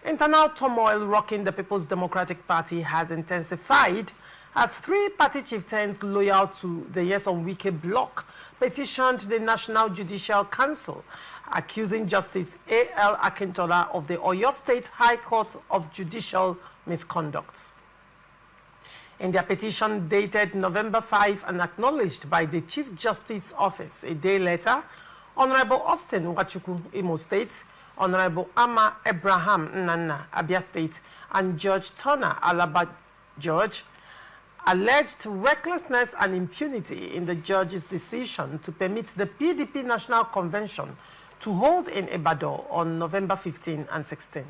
Internal turmoil rocking the People's Democratic Party has intensified as three party chieftains loyal to the Nyesom Wike Bloc petitioned the National Judicial Council, accusing Justice A.L. Akintola of the Oyo State High Court of judicial misconduct. In their petition dated November 5 and acknowledged by the Chief Justice Office a day later, Honorable Austin Nwachukwu, Imo State, Honorable Ama Abraham Nana, Abia State, and Judge Turner Alaba George alleged recklessness and impunity in the judge's decision to permit the PDP National Convention to hold in Ibadan on November 15 and 16.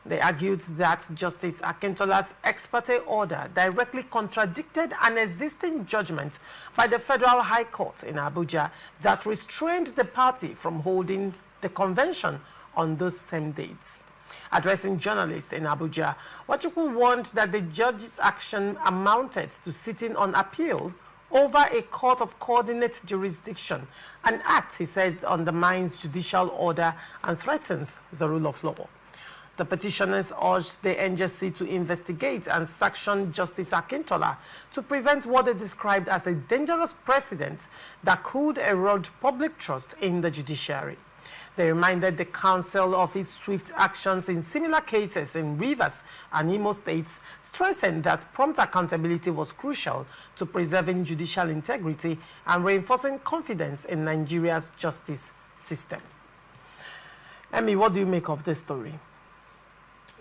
They argued that Justice Akintola's exparte order directly contradicted an existing judgment by the Federal High Court in Abuja that restrained the party from holding the convention on those same dates. Addressing journalists in Abuja, Nwachukwu warned that the judge's action amounted to sitting on appeal over a court of coordinate jurisdiction, an act, he said, undermines judicial order and threatens the rule of law. The petitioners urged the NJC to investigate and sanction Justice Akintola to prevent what they described as a dangerous precedent that could erode public trust in the judiciary. They reminded the Council of its swift actions in similar cases in Rivers and Imo States, stressing that prompt accountability was crucial to preserving judicial integrity and reinforcing confidence in Nigeria's justice system. Emmy, what do you make of this story?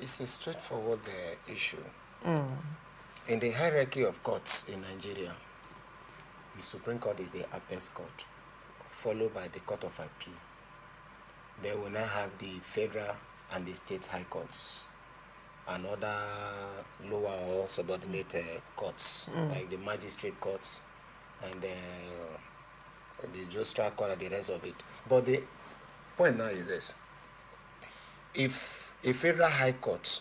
It's a straightforward issue. In the hierarchy of courts in Nigeria, the Supreme Court is the highest court, followed by the Court of Appeal. They will now have the federal and the state high courts and other lower or subordinate courts, like the magistrate courts and the judicial court and the rest of it. But the point now is this. If a federal high court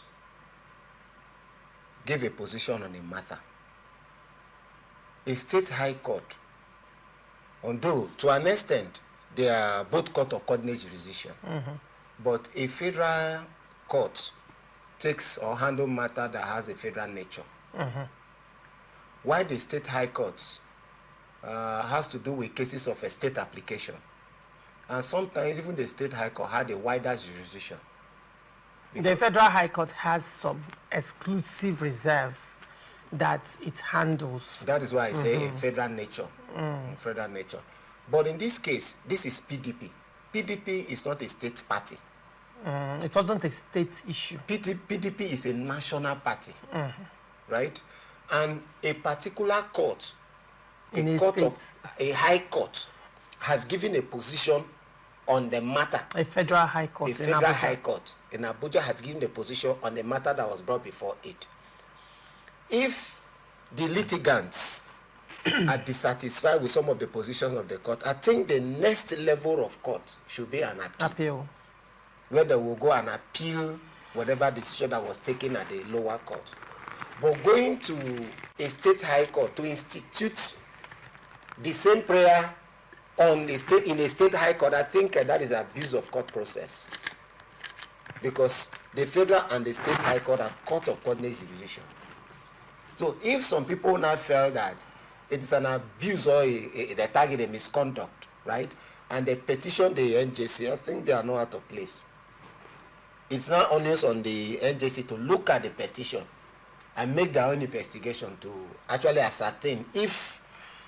gave a position on a matter, a state high court, although to an extent they are both court of coordinate jurisdiction, but a federal court takes or handle matter that has a federal nature. Why the state high courts has to do with cases of a state application. And sometimes even the state high court had a wider jurisdiction. The Federal High Court has some exclusive reserve that it handles. That is why I say a federal nature. Federal nature. But in this case, this is PDP. PDP is not a state party. It wasn't a state issue. PDP is a national party, right? And a particular court, a high court, have given a position on the matter. A federal high court. A federal high court in Abuja have given a position on the matter that was brought before it. If the litigants are dissatisfied with some of the positions of the court, I think the next level of court should be an appeal. Where they will go and appeal whatever decision that was taken at the lower court. But going to a state high court to institute the same prayer on the state, in a state high court, I think that is abuse of court process. Because the federal and the state high court are court of coordinate jurisdiction. So if some people now feel that it is an abuse or they target a misconduct, right? And they petition the NJC, I think they are not out of place. It's not only on the NJC to look at the petition and make their own investigation to actually ascertain if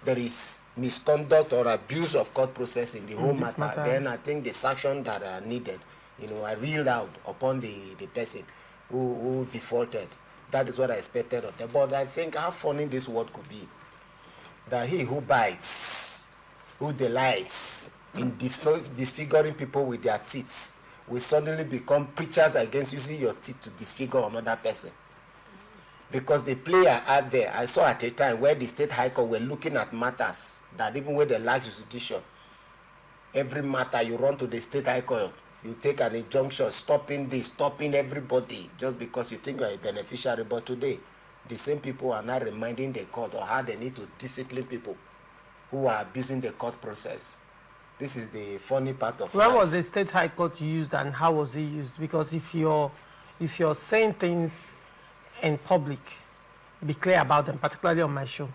there is misconduct or abuse of court process in the whole matter. Then I think the sanction that are needed, are reeled out upon the person who defaulted. That is what I expected of them. But I think how funny this word could be. That he who bites, who delights in disfiguring people with their teeth, will suddenly become preachers against using your teeth to disfigure another person. Because the player out there, I saw at a time where the state high court were looking at matters that even with the large jurisdiction, every matter you run to the state high court, you take an injunction stopping this, stopping everybody, just because you think you are a beneficiary. But today, the same people are not reminding the court or how they need to discipline people who are abusing the court process. This is the funny part of Where was the state high court used and how was it used? Because if your if you're saying things in public, be clear about them, particularly on my show.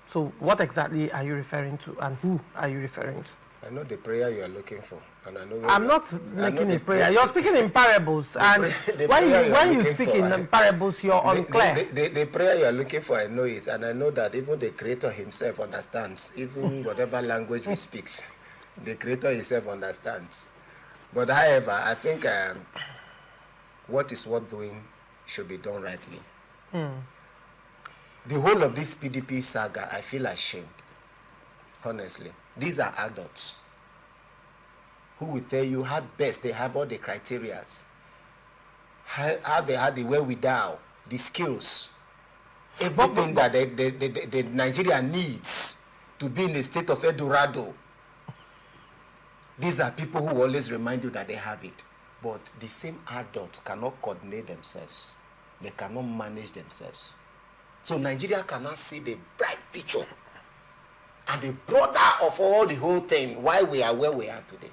So what exactly are you referring to, and who are you referring to? I know the prayer you are looking for, and I know. I'm not making a prayer. You're speaking in parables, and when you speak in parables, you're unclear. The prayer you are looking for, I know it, and I know that even the Creator Himself understands, even whatever language we speak, the Creator Himself understands. But however, I think what is worth doing should be done rightly. The whole of this PDP saga, I feel ashamed, honestly. These are adults who will tell you how best they have all the criteria, how they have the wherewithal, the skills, everything that the Nigeria needs to be in a state of Eldorado. These are people who always remind you that they have it. But the same adult cannot coordinate themselves. They cannot manage themselves. So Nigeria cannot see the bright picture and the broader of all the whole thing, why we are where we are today.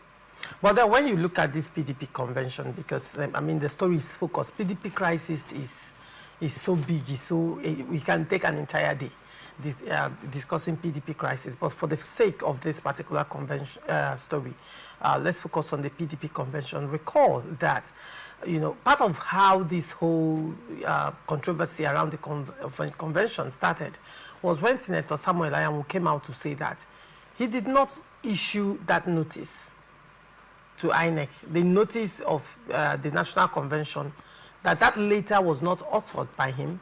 But then when you look at this PDP convention, because I mean the story is focused, PDP crisis is so big, we can take an entire day discussing PDP crisis. But for the sake of this particular convention story, let's focus on the PDP convention. Recall that, part of how this whole controversy around the convention started was when Senator Samuel Ayamu came out to say that he did not issue that notice to INEC, the notice of the National Convention, that later was not authored by him,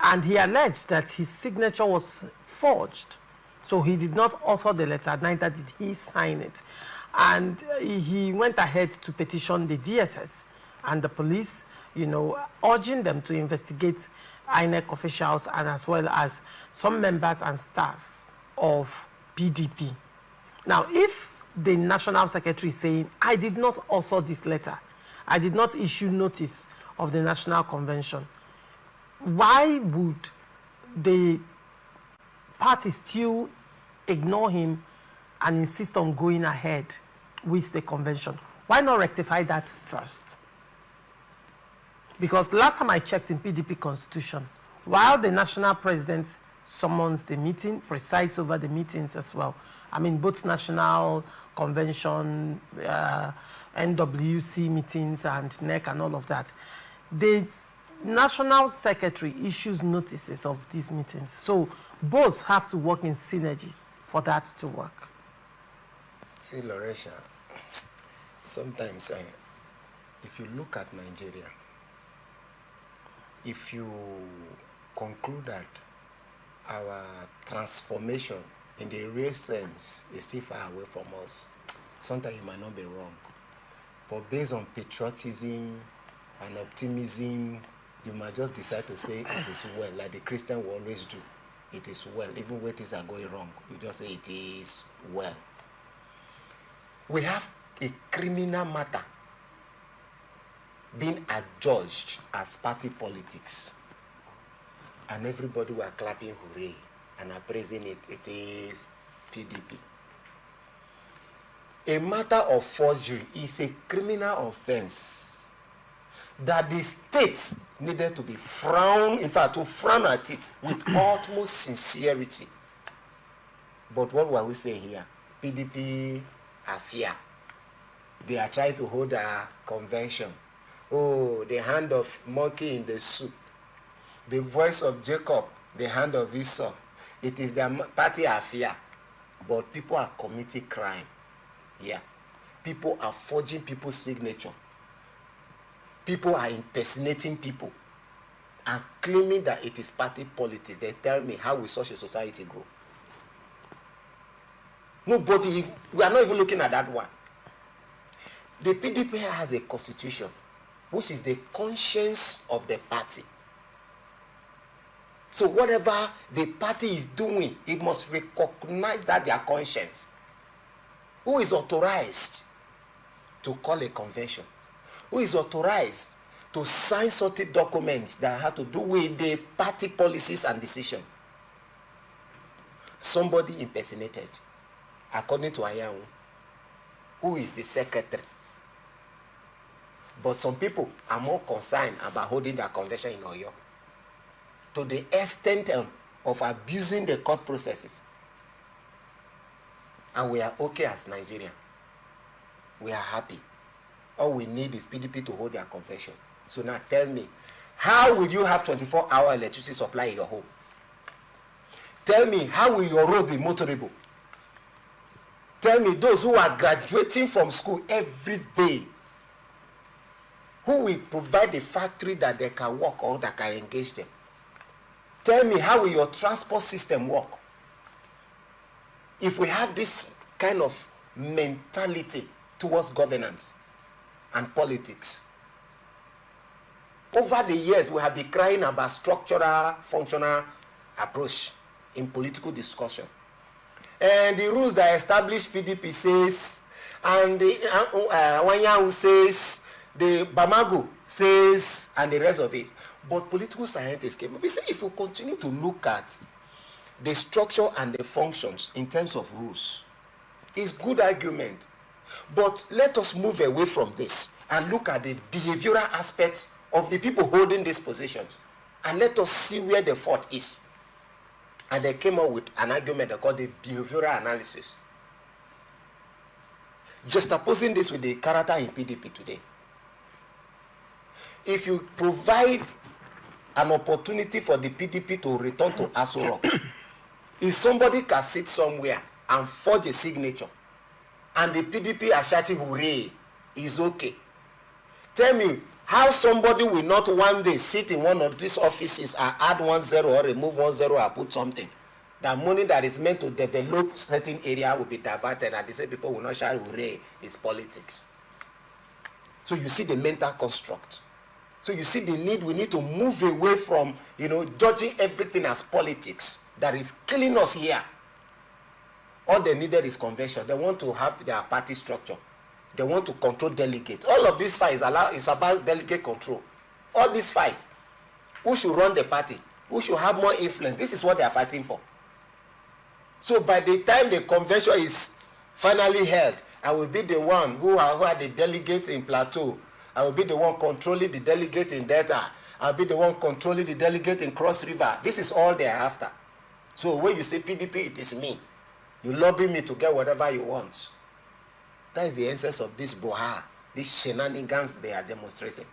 and he alleged that his signature was forged. So he did not author the letter, neither did he sign it. And he went ahead to petition the DSS and the police, urging them to investigate INEC officials and as well as some members and staff of PDP. Now, if the National Secretary is saying, I did not author this letter, I did not issue notice of the National Convention, why would the party still ignore him and insist on going ahead with the convention? Why not rectify that first? Because last time I checked in PDP constitution, while the national president summons the meeting, presides over the meetings as well, I mean both national convention, NWC meetings and NEC and all of that, the national secretary issues notices of these meetings. So both have to work in synergy for that to work. See, Loresha, sometimes if you look at Nigeria, if you conclude that our transformation in the real sense is still far away from us, sometimes you might not be wrong. But based on patriotism and optimism, you might just decide to say it is well, like the Christian will always do. It is well, even when things are going wrong. You just say it is well. We have a criminal matter being adjudged as party politics. And everybody were clapping hooray and appraising it. It is PDP. A matter of forgery is a criminal offense that the state needed to be frowned, in fact, to frown at it with utmost sincerity. But what were we saying here? PDP are fear. They are trying to hold a convention. Oh, the hand of monkey in the soup. The voice of Jacob, the hand of Esau. It is their party are fear. But people are committing crime. Yeah. People are forging people's signature. People are impersonating people and claiming that it is party politics. They tell me, how will such a society grow? Nobody, we are not even looking at that one. The PDP has a constitution, which is the conscience of the party. So whatever the party is doing, it must recognize that their conscience. Who is authorized to call a convention? Who is authorized to sign certain documents that have to do with the party policies and decisions? Somebody impersonated, according to Ayamu, who is the secretary, But some people are more concerned about holding their convention in Oyo, to the extent of abusing the court processes. And we are okay as Nigeria. We are happy. All we need is PDP to hold their convention. So now tell me, how will you have 24-hour electricity supply in your home? Tell me, how will your road be motorable? Tell me, those who are graduating from school every day, who will provide a factory that they can work or that can engage them? Tell me, how will your transport system work? If we have this kind of mentality towards governance and politics, over the years we have been crying about structural, functional approach in political discussion. And the rules that establish PDP says, and the Wanyahu says, the Bamago says, and the rest of it. But political scientists came up. We say if we continue to look at the structure and the functions in terms of rules, it's good argument. But let us move away from this and look at the behavioral aspect of the people holding these positions. And let us see where the fault is. And they came up with an argument they called the behavioral analysis. Juxtaposing this with the character in PDP today. If you provide an opportunity for the PDP to return to Aso Rock, if somebody can sit somewhere and forge a signature, and the PDP are shouting hooray, is okay. Tell me how somebody will not one day sit in one of these offices and add 10 or remove 10 or put something. The money that is meant to develop certain area will be diverted, and they say people will not shout hooray. It's politics. So you see the mental construct. So you see the need, we need to move away from, judging everything as politics that is killing us here. All they needed is convention. They want to have their party structure. They want to control delegates. All of this fight is about delegate control. All this fight, who should run the party? Who should have more influence? This is what they are fighting for. So by the time the convention is finally held, I will be the one who are the delegates in Plateau. I will be the one controlling the delegate in Delta. I'll be the one controlling the delegate in Cross River. This is all they are after. So when you say PDP, it is me. You lobby me to get whatever you want. That is the essence of this boha, these shenanigans they are demonstrating.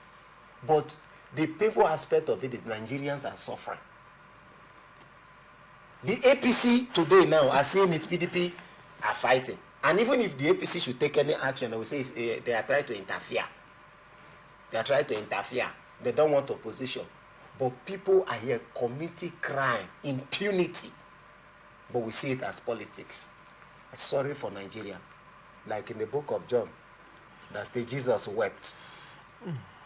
But the painful aspect of it is Nigerians are suffering. The APC today now are seeing it, PDP are fighting. And even if the APC should take any action, they will say they are trying to interfere. They are trying to interfere. They don't want opposition. But people are here committing crime, impunity. But we see it as politics. Sorry for Nigeria. Like in the book of John, that says Jesus wept.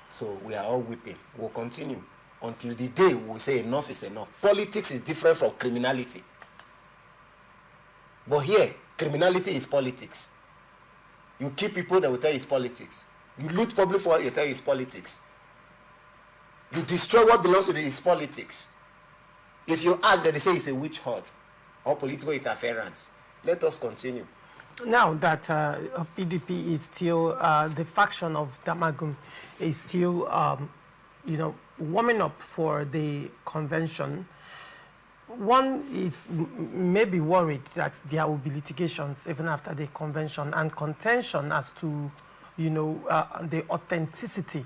So we are all weeping. We'll continue until the day we say enough is enough. Politics is different from criminality. But here, criminality is politics. You kill people, they will tell you it's politics. You loot public for you tell you it's politics. You destroy what belongs to you, it's politics. If you act, they say it's a witch hunt or political interference. Let us continue. Now that PDP is still, the faction of Damagum is still, warming up for the convention, one is maybe worried that there will be litigations even after the convention and contention as to, the authenticity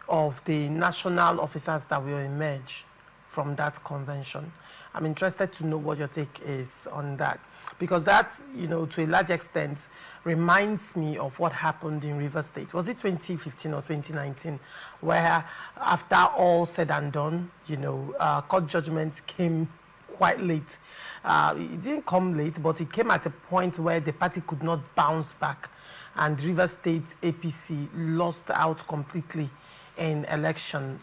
of the national officers that will emerge from that convention. I'm interested to know what your take is on that, because that, to a large extent, reminds me of what happened in Rivers State. Was it 2015 or 2019, where after all said and done, court judgment came quite late. It didn't come late, but it came at a point where the party could not bounce back, and Rivers State APC lost out completely in election,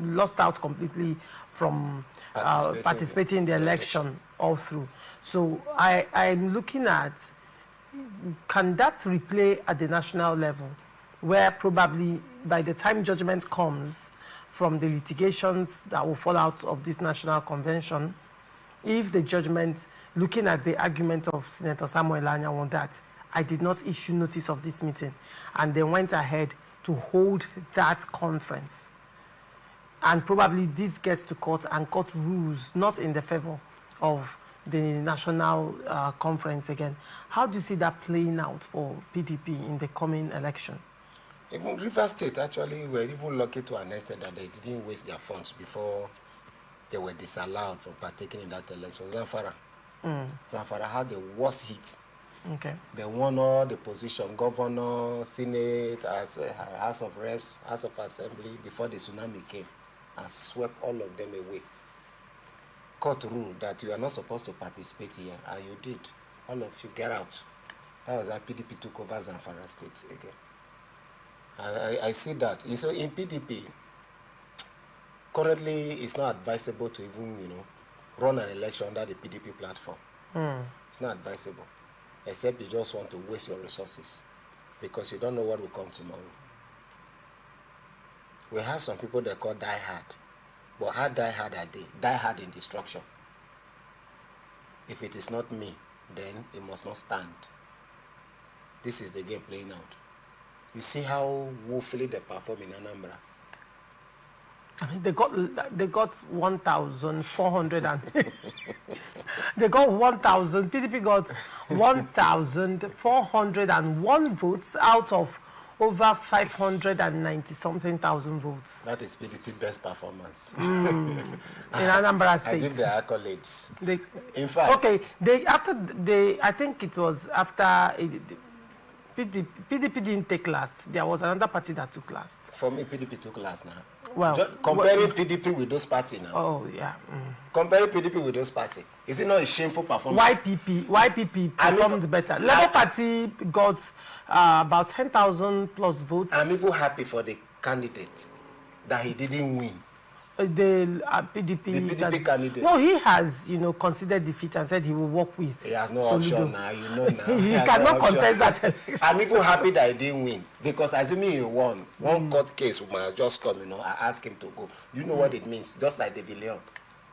lost out completely from participating in the election all through. So I'm looking at, can that replay at the national level, where probably by the time judgment comes from the litigations that will fall out of this national convention, if the judgment, looking at the argument of Senator Samuel Anyanwu that I did not issue notice of this meeting, and they went ahead to hold that conference. And probably this gets to court and court rules not in the favor of the national conference again. How do you see that playing out for PDP in the coming election? Even Rivers State actually were even lucky to an extent that they didn't waste their funds before they were disallowed from partaking in that election. Zamfara had the worst hit. Okay. They won all the position, governor, senate, as House of Reps, House of Assembly, before the tsunami came and swept all of them away. Court ruled that you are not supposed to participate here, and you did. All of you get out. That was how PDP took over Zamfara State again. I see that. So in PDP, currently it's not advisable to even, run an election under the PDP platform. It's not advisable, except you just want to waste your resources because you don't know what will come tomorrow. We have some people they call die hard, but how die hard are they? Die hard in destruction. If it is not me, then it must not stand. This is the game playing out. You see how woefully they perform in Anambra. I mean, they got 1,400 and they got 1,000. PDP got 1,401 votes out of over 590-something thousand votes. That is PDP best performance. In Anambra State. I give the accolades. In fact, okay. I think it was after. PDP didn't take last. There was another party that took last. For me, PDP took last now. Well, comparing PDP with those parties now. Oh, yeah. Comparing PDP with those parties. Is it not a shameful performance? YPP performed better. Labour Party got about 10,000 plus votes. I'm even happy for the candidate that he didn't win. The PDP candidate. No, he has, considered defeat and said he will work with. He has no option now, now. He cannot contest that election. I'm even happy that he didn't win because assuming he won, one court case might just come, I asked him to go. You know what it means? Just like the Villion,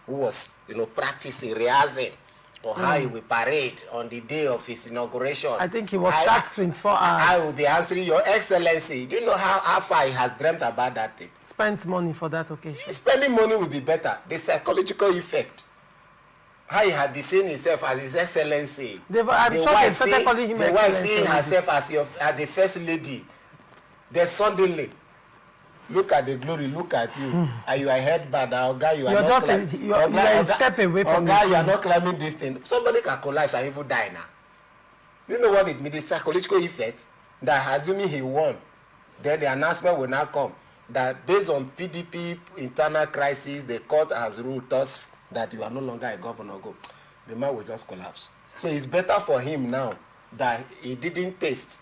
who was, practicing, rehearsing on how he will parade on the day of his inauguration. I think he was sacked 24 hours. I will be answering Your Excellency. Do you know how far he has dreamt about that thing? Spent money for that occasion. Spending money will be better. The psychological effect. How he had been seeing himself as His Excellency. I'm sure they started calling him the wife seeing herself as the first lady. Then suddenly, look at the glory, look at you. And you are head bad. Oga, you are a step away from Oga, you are not climbing this thing. Somebody can collapse and even die now. You know what it means? The psychological effect that assuming he won, then the announcement will now come that based on PDP internal crisis, the court has ruled us that you are no longer a governor. The man will just collapse. So it's better for him now that he didn't taste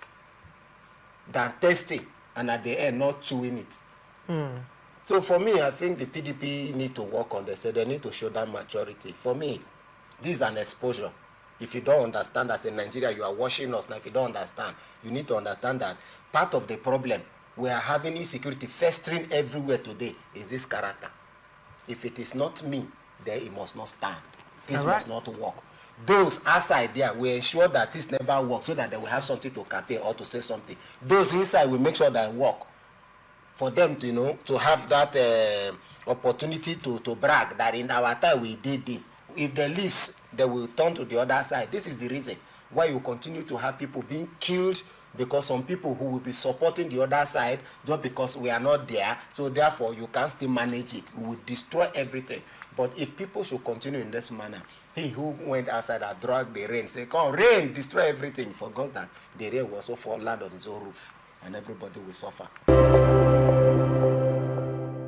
than tasting and at the end not chewing it. So for me, I think the PDP need to work on this. They need to show that maturity. For me, this is an exposure. If you don't understand, as in Nigeria, you are watching us now. If you don't understand, you need to understand that part of the problem we are having insecurity festering everywhere today is this character. If it is not me, then it must not stand. This must not work. Those outside there will ensure that this never works so that they will have something to campaign or to say something. Those inside will make sure that it work. For them to, to have that opportunity to brag that in our time we did this. If they leave, they will turn to the other side. This is the reason why you continue to have people being killed, because some people who will be supporting the other side just because we are not there, so therefore you can still manage it. We will destroy everything. But if people should continue in this manner, he who went outside and dragged the rain, say, come on, rain, destroy everything, forgot that the rain will also fall land on his own roof and everybody will suffer.